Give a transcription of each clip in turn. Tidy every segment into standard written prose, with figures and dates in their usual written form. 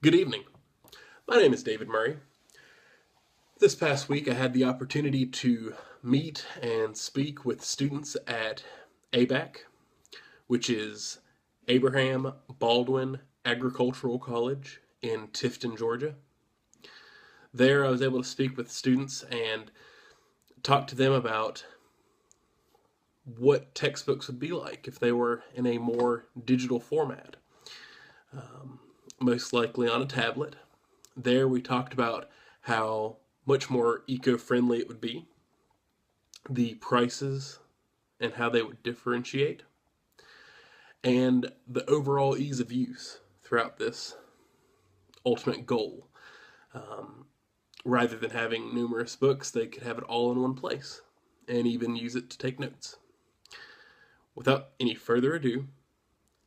Good evening. My name is David Murray. This past week I had the opportunity to meet and speak with students at ABAC, which is Abraham Baldwin Agricultural College in Tifton, Georgia. There I was able to speak with students and talk to them about what textbooks would be like if they were in a more digital format, most likely on a tablet. There we talked about how much more eco-friendly it would be, the prices and how they would differentiate, and the overall ease of use throughout this ultimate goal. Rather than having numerous books, they could have it all in one place and even use it to take notes. Without any further ado,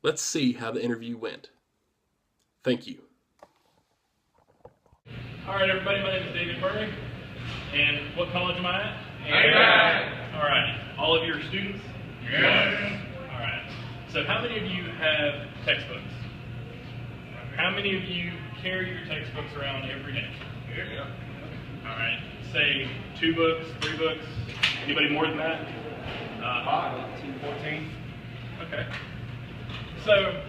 let's see how the interview went. Thank you. All right, everybody, my name is David Murray, and what college am I at? Amen. All right, all of you are students? Yes. All right, so how many of you have textbooks? How many of you carry your textbooks around every day? Yeah. All right, say 2 books, 3 books, anybody more than that? 14. Okay. So,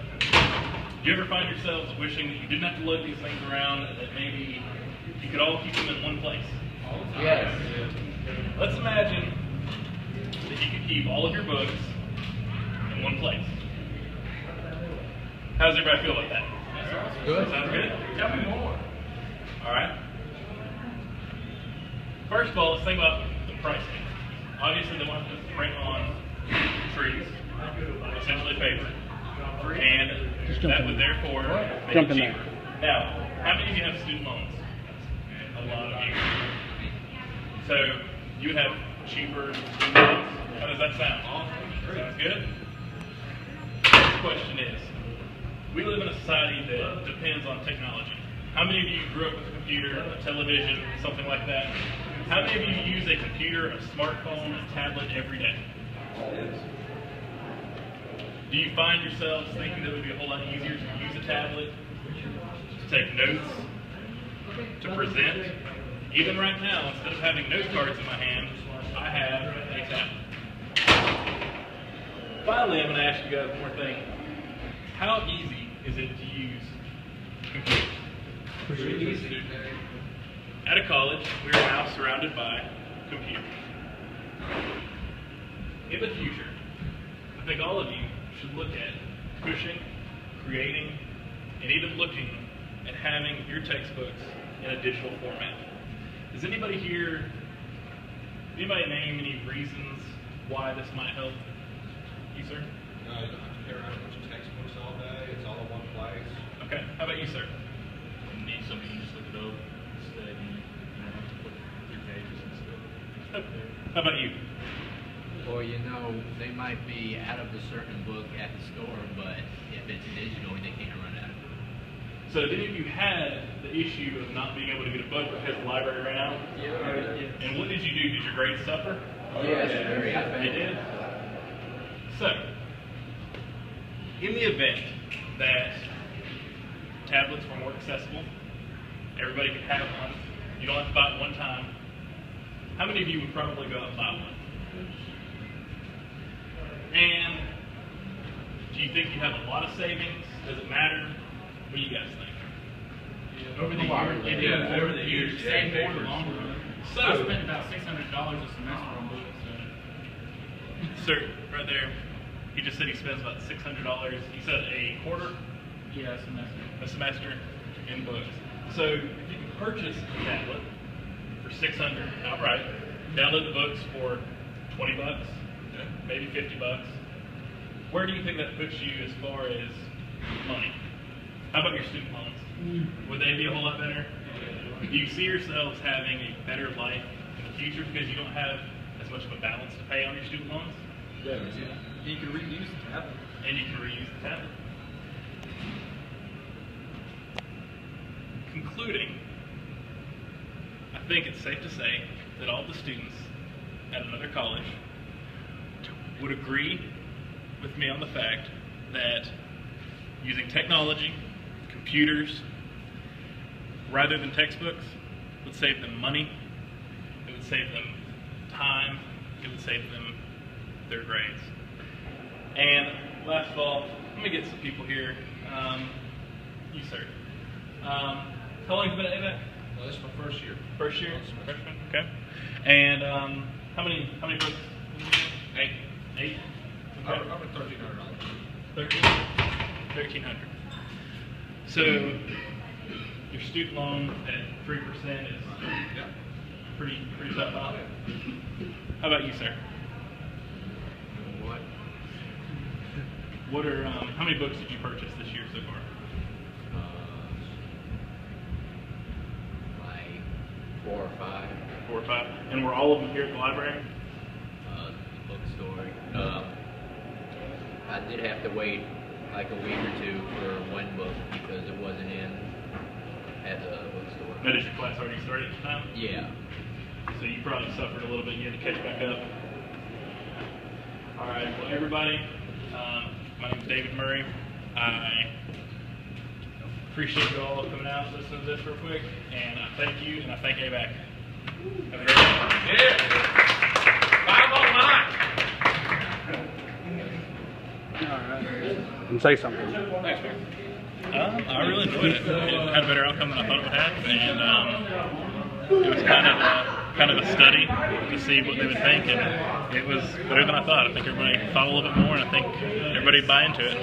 do you ever find yourselves wishing that you didn't have to lug these things around, and that maybe you could all keep them in one place? Yes. Let's imagine that you could keep all of your books in one place. How does everybody feel about that? Good. Sounds good? Tell me more. All right. First of all, let's think about the pricing. Obviously, they want to print on trees, essentially paper, and that would therefore make it cheaper. Now, how many of you have student loans? A lot of you. So, you would have cheaper student loans. How does that sound? Sounds good? Next question is, we live in a society that depends on technology. How many of you grew up with a computer, a television, something like that? How many of you use a computer, a smartphone, a tablet every day? Do you find yourselves thinking that it would be a whole lot easier to use a tablet, to take notes, to present? Even right now, instead of having note cards in my hand, I have a tablet. Finally, I'm going to ask you guys one more thing. How easy is it to use computers? Pretty easy. At a college, we are now surrounded by computers. In the future, I think all of you should look at pushing, creating, and even looking at having your textbooks in a digital format. Does anybody here, anybody name any reasons why this might help? You, sir? You don't have to carry around a bunch of textbooks all day. It's all in one place. Okay. How about you, sir? You need something, you just look it over, study, put 3 pages and stuff. How about you? Or, they might be out of a certain book at the store, but if it's digital, they can't run out of it. So did any of you had the issue of not being able to get a book because the library ran out? Yeah. And what did you do? Did your grades suffer? Yes, They did. So, in the event that tablets were more accessible, everybody could have one, you don't have to buy it one time, how many of you would probably go out and buy one? And do you think you have a lot of savings? Does it matter? What do you guys think? Over the years, you save more in the long run. So, I spent about $600 a semester on books. sir, right there, he just said he spends about $600. He said a quarter, Yeah, a semester. a semester in books. So if you can purchase a tablet for $600 outright, download the books for $20, maybe $50. Where do you think that puts you as far as money? How about your student loans? Would they be a whole lot better? Do you see yourselves having a better life in the future because you don't have as much of a balance to pay on your student loans? You can reuse the tablet. And you can reuse the tablet. Concluding, I think it's safe to say that all the students at another college would agree with me on the fact that using technology, computers, rather than textbooks, would save them money, it would save them time, it would save them their grades. And last of all, let me get some people here. You, sir. How long have you been at ABAC? Well, this is my first year. First year? Freshman? Okay. And how many books? 8. 8? I'm Okay. at $1,300. 1,300. So your student loan at 3% is Yeah. pretty tough, huh? How about you, sir? What? What are how many books did you purchase this year so far? Like 4 or 5. 4 or 5. And were all of them here at the library? The bookstore. I did have to wait like a week or 2 for one book because it wasn't in at the bookstore. Now, did your class already start at the time? Yeah. So you probably suffered a little bit. You had to catch back up. All right. Well, everybody, my name is David Murray. I appreciate you all coming out and listening to this real quick. And I thank you, and I thank ABAC. Have a great day. Yeah. 5 online. And say something. Thanks, man. I really enjoyed it. It had a better outcome than I thought it would have, and it was kind of a study to see what they would think, and it was better than I thought. I think everybody thought a little bit more, and I think everybody would buy into it.